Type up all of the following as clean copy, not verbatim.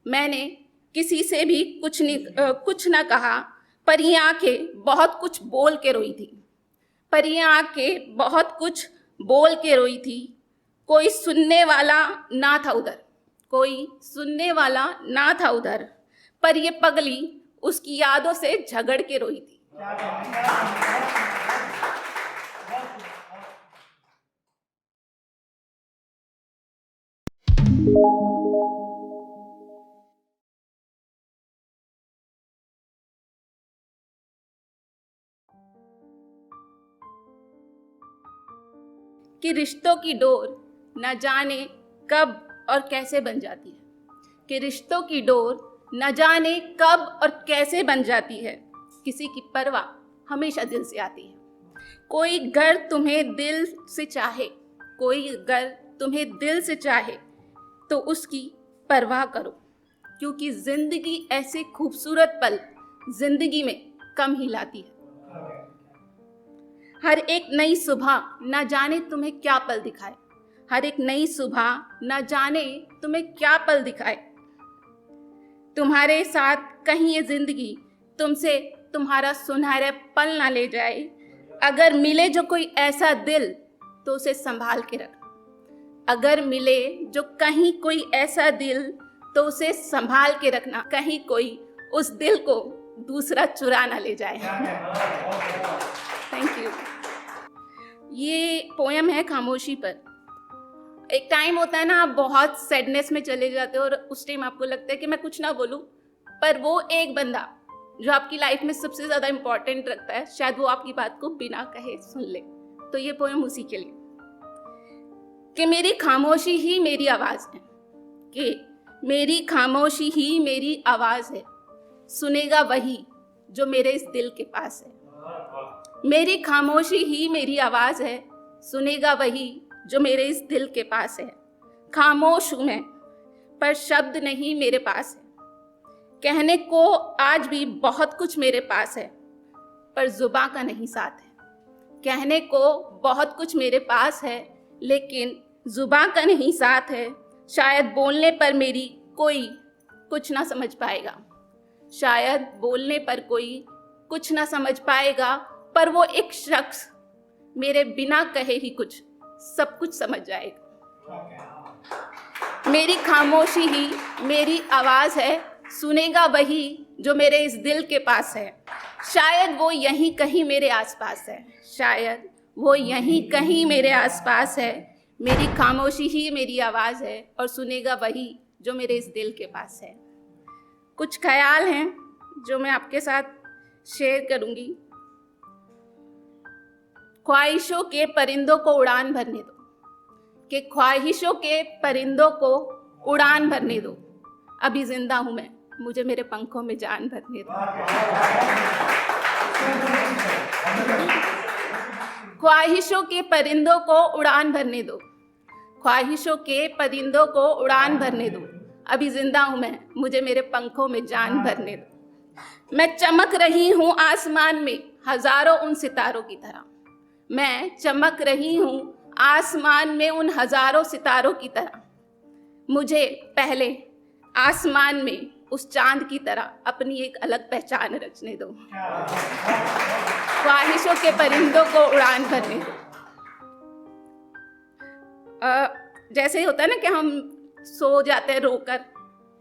मैंने किसी से भी कुछ न कहा, पर ये आंखें बहुत कुछ बोल के रोई थी। पर ये आंखें बहुत कुछ बोल के रोई थी। कोई सुनने वाला ना था उधर, कोई सुनने वाला ना था उधर, पर ये पगली उसकी यादों से झगड़ के रोई थी। कि रिश्तों की डोर न जाने कब और कैसे बन जाती है, कि रिश्तों की डोर न जाने कब और कैसे बन जाती है। किसी की परवाह हमेशा दिल से आती है। कोई घर तुम्हें दिल से चाहे, कोई घर तुम्हें दिल से चाहे तो उसकी परवाह करो, क्योंकि जिंदगी ऐसे खूबसूरत पल जिंदगी में कम ही लाती है। हर एक नई सुबह न जाने तुम्हें क्या पल दिखाए, हर एक नई सुबह न जाने तुम्हें क्या पल दिखाए। तुम्हारे साथ कहीं ये जिंदगी तुमसे तुम्हारा सुनहरा पल ना ले जाए। अगर मिले जो कोई ऐसा दिल तो उसे संभाल के रखना, अगर मिले जो कहीं कोई ऐसा दिल तो उसे संभाल के रखना, कहीं कोई उस दिल को दूसरा चुरा ना ले जाए। Thank you. ये पोयम है खामोशी पर। एक टाइम होता है ना, आप बहुत सैडनेस में चले जाते हो और उस टाइम आपको लगता है कि मैं कुछ ना बोलूं, पर वो एक बंदा जो आपकी लाइफ में सबसे ज़्यादा इम्पोर्टेंट रखता है, शायद वो आपकी बात को बिना कहे सुन ले। तो ये पोयम उसी के लिए, कि मेरी खामोशी ही मेरी आवाज़ है, कि मेरी खामोशी ही मेरी आवाज़ है, सुनेगा वही जो मेरे इस दिल के पास है। मेरी खामोशी ही मेरी आवाज़ है, सुनेगा वही जो मेरे इस दिल के पास है। खामोश हूँ मैं, पर शब्द नहीं मेरे पास है। कहने को आज भी बहुत कुछ मेरे पास है, पर जुबां का नहीं साथ है। कहने को बहुत कुछ मेरे पास है, लेकिन जुबां का नहीं साथ है। शायद बोलने पर मेरी कोई कुछ ना समझ पाएगा, शायद बोलने पर कोई कुछ ना समझ पाएगा, पर वो एक शख्स मेरे बिना कहे ही कुछ सब कुछ समझ जाएगा। मेरी खामोशी ही मेरी आवाज़ है, सुनेगा वही जो मेरे इस दिल के पास है। शायद वो यहीं कहीं मेरे आसपास है, शायद वो यहीं कहीं मेरे आसपास है। मेरी खामोशी ही मेरी आवाज़ है और सुनेगा वही जो मेरे इस दिल के पास है। कुछ ख्याल हैं जो मैं आपके साथ शेयर करूंगी। ख्वाहिशों के परिंदों को उड़ान भरने दो, कि ख्वाहिशों के परिंदों को उड़ान भरने दो। अभी जिंदा हूं मैं, मुझे मेरे पंखों में जान भरने दो। ख्वाहिशों के परिंदों को उड़ान भरने दो, ख्वाहिशों के परिंदों को उड़ान भरने दो। अभी जिंदा हूं मैं, मुझे मेरे पंखों में जान भरने दो। मैं चमक रही हूं आसमान में हजारों उन सितारों की तरह, मैं चमक रही हूं आसमान में उन हजारों सितारों की तरह। मुझे पहले आसमान में उस चांद की तरह अपनी एक अलग पहचान रचने दो। ख्वाहिशों के परिंदों को उड़ान भरने दो। जैसे होता है ना कि हम सो जाते हैं रोकर,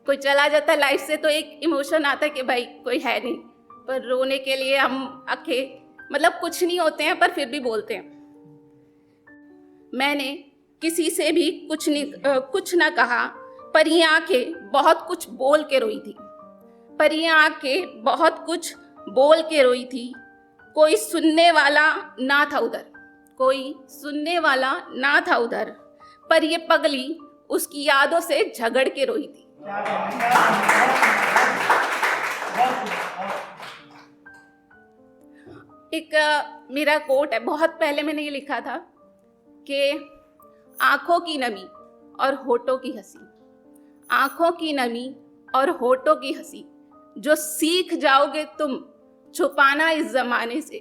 कोई चला जाता है लाइफ से तो एक इमोशन आता है कि भाई कोई है नहीं, पर रोने के लिए हम आंखें मतलब कुछ नहीं होते हैं पर फिर भी बोलते हैं। मैंने किसी से भी कुछ ना कहा, पर ये आंखें बहुत कुछ बोल के रोई थी, पर ये आंखें बहुत कुछ बोल के रोई थी। कोई सुनने वाला ना था उधर, कोई सुनने वाला ना था उधर, पर ये पगली उसकी यादों से झगड़ के रोई थी। एक मेरा कोट है, बहुत पहले मैंने ये लिखा था कि आंखों की नमी और होठों की हंसी, आंखों की नमी और होठों की हंसी, जो सीख जाओगे तुम छुपाना इस जमाने से,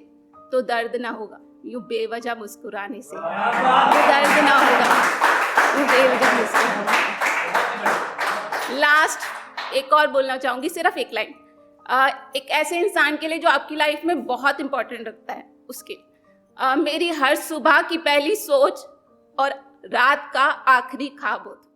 तो दर्द ना होगा यूं बेवजह मुस्कुराने से, तो दर्द ना होगा यूं बेवजह मुस्कुराने से। एक और बोलना चाहूँगी, सिर्फ एक लाइन, एक ऐसे इंसान के लिए जो आपकी लाइफ में बहुत इंपॉर्टेंट रखता है उसके। मेरी हर सुबह की पहली सोच और रात का आखिरी ख्वाब होता।